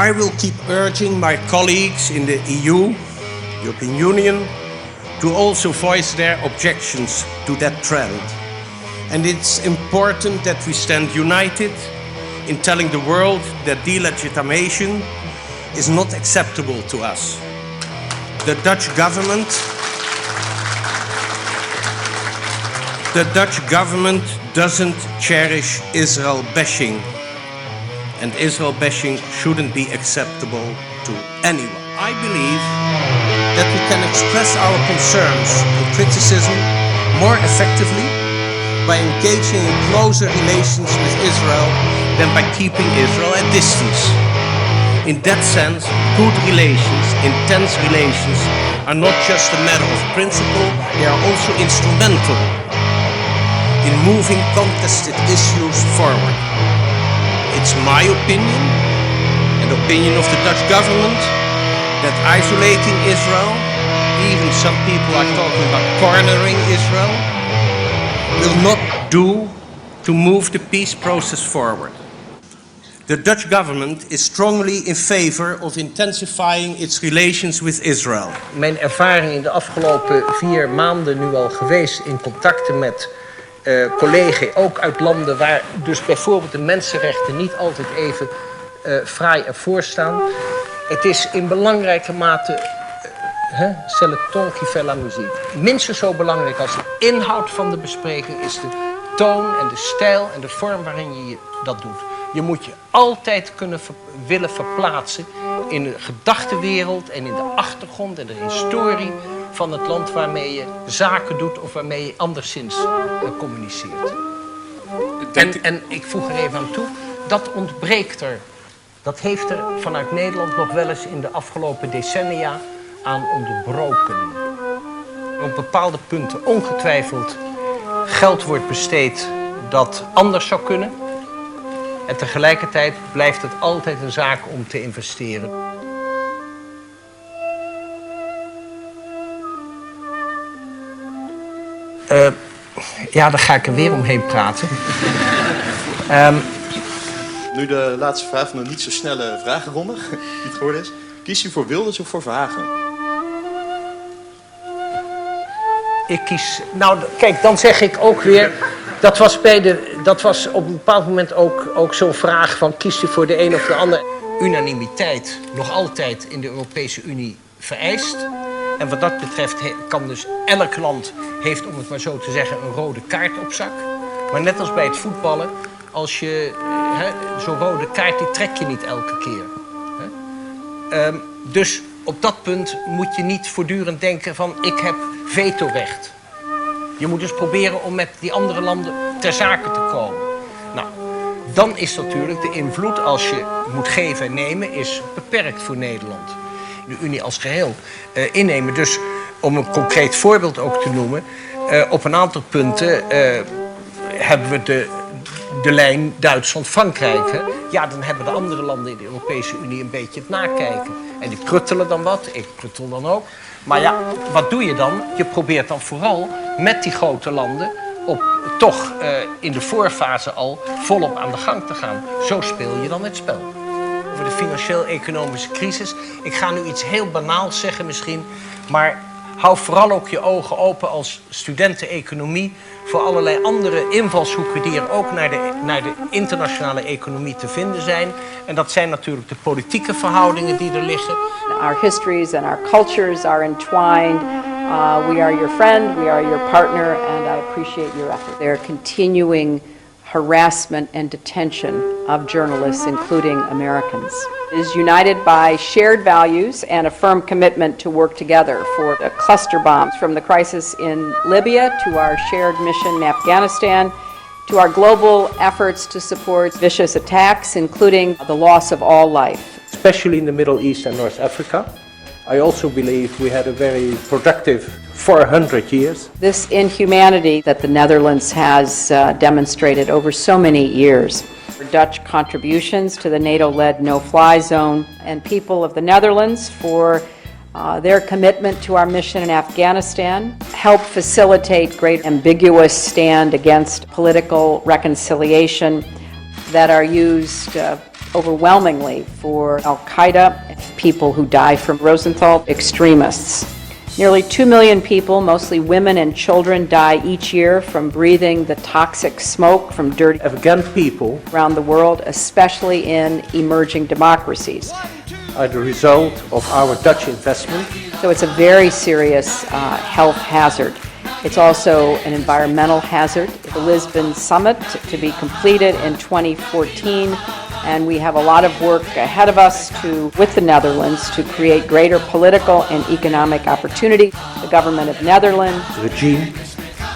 I will keep urging my colleagues in the EU, European Union, to also voice their objections to that trend. And it's important that we stand united in telling the world that delegitimation is not acceptable to us. The Dutch government doesn't cherish Israel bashing, and Israel bashing shouldn't be acceptable to anyone. I believe that we can express our concerns and criticism more effectively by engaging in closer relations with Israel than by keeping Israel at distance. In that sense, good relations, intense relations, are not just a matter of principle, they are also instrumental in moving contested issues forward. It's my opinion, and the opinion of the Dutch government, that isolating Israel, even some people are talking about cornering Israel, will not do to move the peace process forward. The Dutch government is strongly in favor of intensifying its relations with Israel. Mijn ervaring in de afgelopen 4 maanden nu al geweest in contacten met collega's, ook uit landen waar dus bijvoorbeeld de mensenrechten niet altijd even fraai ervoor staan. Het is in belangrijke mate, c'est le ton qui fait la musique. Minstens zo belangrijk als de inhoud van de bespreking is de toon en de stijl en de vorm waarin je dat doet. Je moet je altijd willen verplaatsen in de gedachtenwereld en in de achtergrond en de historie van het land waarmee je zaken doet of waarmee je anderszins communiceert. En ik voeg er even aan toe, dat ontbreekt er. Dat heeft er vanuit Nederland nog wel eens in de afgelopen decennia aan onderbroken. Op bepaalde punten ongetwijfeld geld wordt besteed dat anders zou kunnen. En tegelijkertijd blijft het altijd een zaak om te investeren. Ja, daar ga ik er weer omheen praten. Nu de laatste vraag van een niet zo snelle vragenronde, die het geworden is. Kies u voor Wilders of voor Verhagen? Ik kies... Nou, kijk, dan zeg ik ook weer... Dat was op een bepaald moment ook zo'n vraag van... kiest u voor de een of de ander? Unanimiteit nog altijd in de Europese Unie vereist. En wat dat betreft kan dus elk land... heeft, om het maar zo te zeggen, een rode kaart op zak. Maar net als bij het voetballen... als je zo'n rode kaart, die trek je niet elke keer. Dus op dat punt moet je niet voortdurend denken van... ik heb vetorecht. Je moet dus proberen om met die andere landen ter zake te komen. Nou, dan is natuurlijk de invloed als je moet geven en nemen... is beperkt voor Nederland. De Unie als geheel innemen. Dus om een concreet voorbeeld ook te noemen... op een aantal punten hebben we de lijn Duitsland-Frankrijk. Ja, dan hebben de andere landen in de Europese Unie een beetje het nakijken. En die pruttelen dan wat, ik pruttel dan ook. Maar ja, wat doe je dan? Je probeert dan vooral met die grote landen toch in de voorfase al volop aan de gang te gaan. Zo speel je dan het spel. Over de financieel-economische crisis. Ik ga nu iets heel banaals zeggen misschien, maar hou vooral ook je ogen open als studenten-economie voor allerlei andere invalshoeken die er ook naar de internationale economie te vinden zijn. En dat zijn natuurlijk de politieke verhoudingen die er liggen. Our histories and our cultures are entwined. We are your friend, we are your partner, and I appreciate your effort. There continuing harassment and detention of journalists, including Americans. It is united by shared values and a firm commitment to work together for the cluster bombs, from the crisis in Libya to our shared mission in Afghanistan, to our global efforts to support vicious attacks, including the loss of all life. Especially in the Middle East and North Africa. I also believe we had a very productive 400 years. This inhumanity that the Netherlands has demonstrated over so many years. Dutch contributions to the NATO-led no-fly zone, and people of the Netherlands for their commitment to our mission in Afghanistan, help facilitate great ambiguous stand against political reconciliation that are used overwhelmingly for Al-Qaeda, people who die from Rosenthal extremists. Nearly 2 million people, mostly women and children, die each year from breathing the toxic smoke from dirty Afghan people around the world, especially in emerging democracies. are the result of our Dutch investment. So it's a very serious health hazard. It's also an environmental hazard. The Lisbon Summit to be completed in 2014, and we have a lot of work ahead of us with the Netherlands to create greater political and economic opportunity. The government of Netherlands, The regime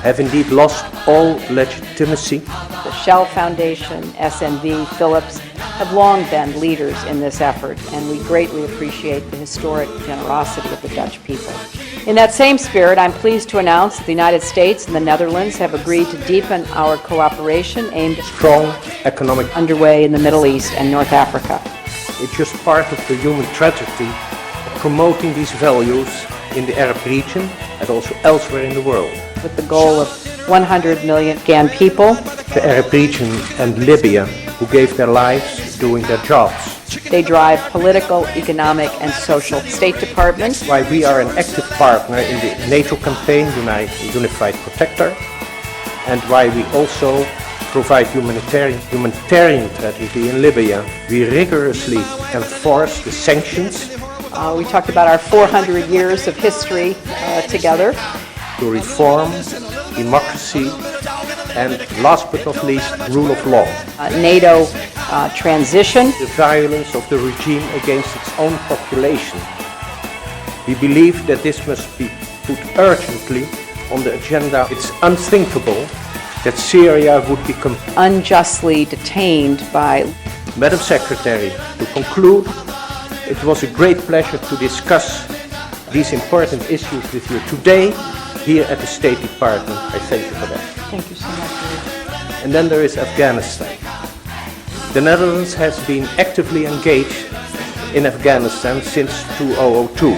have indeed lost all legitimacy. the Shell Foundation, SNV, Philips have long been leaders in this effort, and we greatly appreciate the historic generosity of the Dutch people. In that same spirit, I'm pleased to announce that the United States and the Netherlands have agreed to deepen our cooperation aimed at Strong economic. underway in the Middle East and North Africa. It's just part of the human tragedy of promoting these values in the Arab region and also elsewhere in the world. With the goal of 100 million Afghan people, The Arab region and Libya, who gave their lives doing their jobs. they drive political, economic, and social State departments. Why we are an active partner in the NATO campaign, Unified Protector, and why we also provide humanitarian tragedy in Libya. We rigorously enforce the sanctions We talked about our 400 years of history together. to reform democracy and, last but not least, rule of law. NATO transition. The violence of the regime against its own population. We believe that this must be put urgently on the agenda. It's unthinkable that Syria would become. Unjustly detained by. Madam Secretary, to conclude, it was a great pleasure to discuss these important issues with you today here at the State Department. I thank you for that. Thank you so much. And then there is Afghanistan. The Netherlands has been actively engaged in Afghanistan since 2002.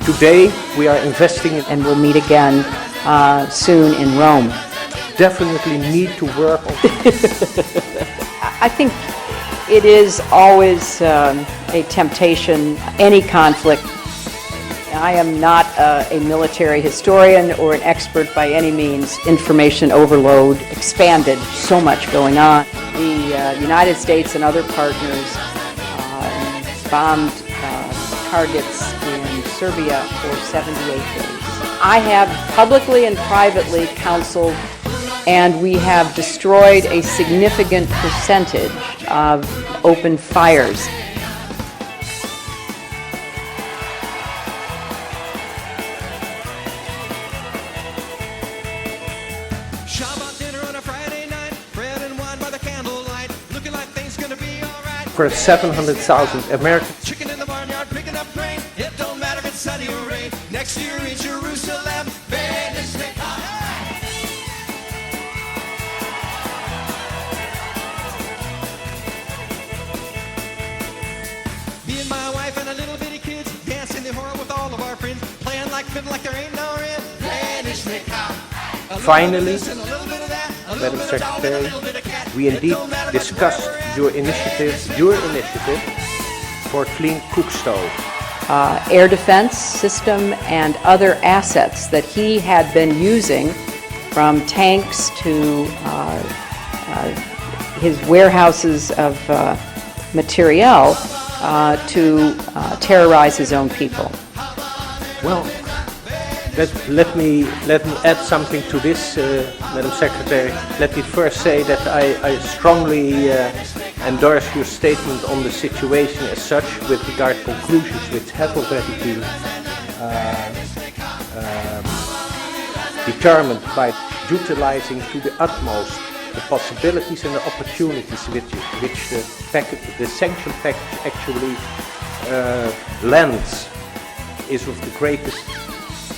Today we are investing in. And we'll meet again soon in Rome. Definitely need to work on. I think it is always a temptation, any conflict. I am not a military historian or an expert by any means. Information overload, expanded, so much going on. The United States and other partners bombed targets in Serbia for 78 days. I have publicly and privately counseled, and we have destroyed a significant percentage of open fires. Shabbat dinner on a Friday night, bread and wine by the candlelight, looking like things gonna be alright. For 700,000 Americans. Chicken in the barnyard picking up grain, it don't matter if it's sunny or rain. Next year in Jerusalem, me and my wife and a little bitty kids dancing the horror with all of our friends, playing like fiddle like there ain't no end. Finally, Madam Secretary, we indeed discussed your initiative for clean cook stove. Air defense system and other assets that he had been using, from tanks to his warehouses of materiel, to terrorize his own people. Well, let me add something to this, Madam Secretary. Let me first say that I strongly endorse your statement on the situation as such, with regard to conclusions which have already been determined by utilizing to the utmost the possibilities and the opportunities which the sanction package actually lends is of the greatest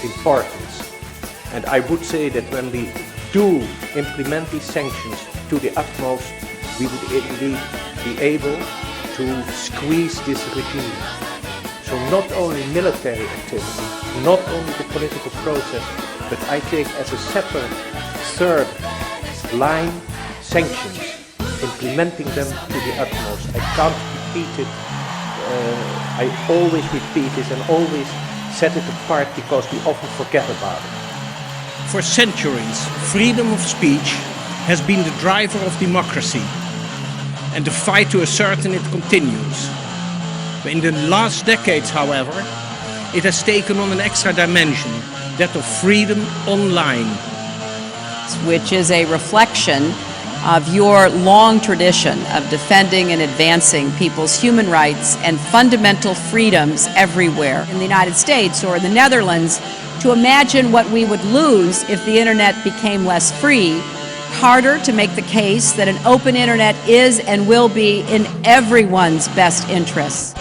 importance. And I would say that when we do implement these sanctions to the utmost, we would indeed be able to squeeze this regime. So not only military activity, not only the political process, but I take as a separate third line sanctions. implementing them to the utmost. I can't repeat it. I always repeat this and always set it apart because we often forget about it. For centuries, freedom of speech has been the driver of democracy, and the fight to ascertain it continues. In the last decades, however, it has taken on an extra dimension, that of freedom online. Which is a reflection of your long tradition of defending and advancing people's human rights and fundamental freedoms everywhere. In the United States or in the Netherlands, to imagine what we would lose if the internet became less free, harder to make the case that an open internet is and will be in everyone's best interests.